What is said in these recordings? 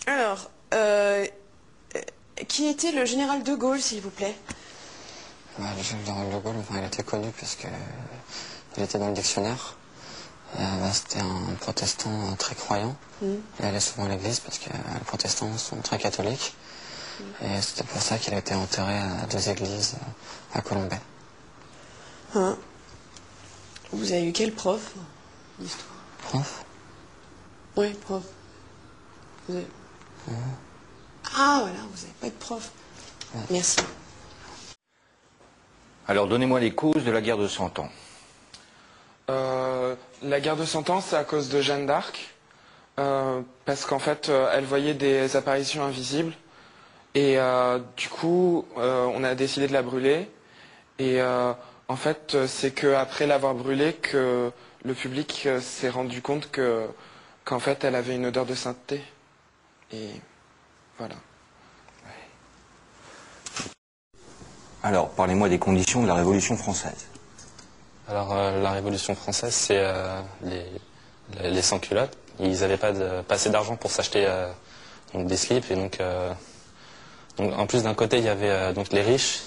Alors, qui était le général de Gaulle, s'il vous plaît? Le général de Gaulle, il était connu parce que il était dans le dictionnaire. C'était un protestant très croyant. Il allait souvent à l'église parce que les protestants sont très catholiques. Et c'était pour ça qu'il a été enterré à deux églises à Colombey. Hein? Vous avez eu quel prof d'histoire? Prof? Oui, prof. Vous avez... Ah, voilà, vous n'avez pas de prof. Merci. Alors, donnez-moi les causes de la guerre de 100 ans. La guerre de 100 ans, c'est à cause de Jeanne d'Arc. Parce qu'en fait, elle voyait des apparitions invisibles. Et du coup, on a décidé de la brûler. Et en fait, c'est qu'après l'avoir brûlée que le public s'est rendu compte qu'en fait, elle avait une odeur de sainteté. Et voilà. Alors, parlez-moi des conditions de la Révolution française. Alors, la Révolution française, c'est les sans-culottes. Ils n'avaient pas assez d'argent pour s'acheter donc des slips. Et donc en plus, d'un côté, il y avait donc les riches.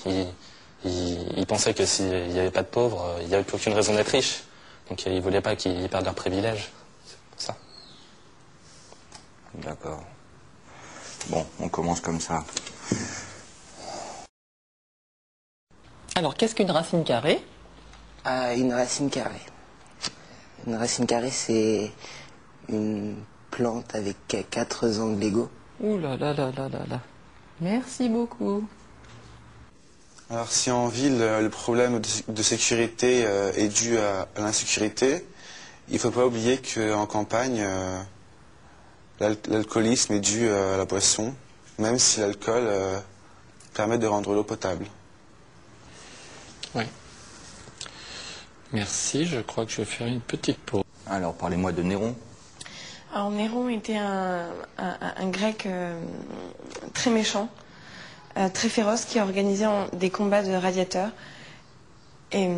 Ils pensaient que s'il n'y avait pas de pauvres, il n'y avait plus aucune raison d'être riche. Donc, ils ne voulaient pas qu'ils perdent leurs privilèges. C'est pour ça. D'accord. Bon, on commence comme ça. Alors, qu'est-ce qu'une racine carrée? Une racine carrée. Une racine carrée, c'est une plante avec 4 angles égaux. Ouh là là là là là là. Merci beaucoup. Alors si en ville, le problème de sécurité est dû à l'insécurité, il ne faut pas oublier qu'en campagne, l'alcoolisme est dû à la boisson, même si l'alcool permet de rendre l'eau potable. Oui. Merci, je crois que je vais faire une petite pause. Alors, parlez-moi de Néron. Alors, Néron était un grec très méchant, très féroce, qui organisait des combats de gladiateurs. Et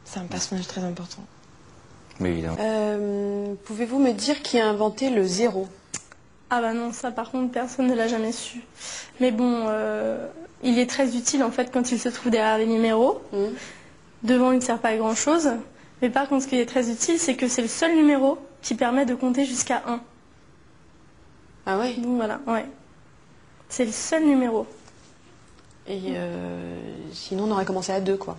c'est un personnage très important. Mais évidemment. Pouvez-vous me dire qui a inventé le zéro? Ah bah non, ça par contre personne ne l'a jamais su. Mais bon, il est très utile en fait quand il se trouve derrière les numéros. Devant il ne sert pas à grand chose. Mais par contre ce qui est très utile c'est que c'est le seul numéro qui permet de compter jusqu'à 1. Ah ouais? Donc voilà, ouais. C'est le seul numéro. Et sinon on aurait commencé à 2 quoi.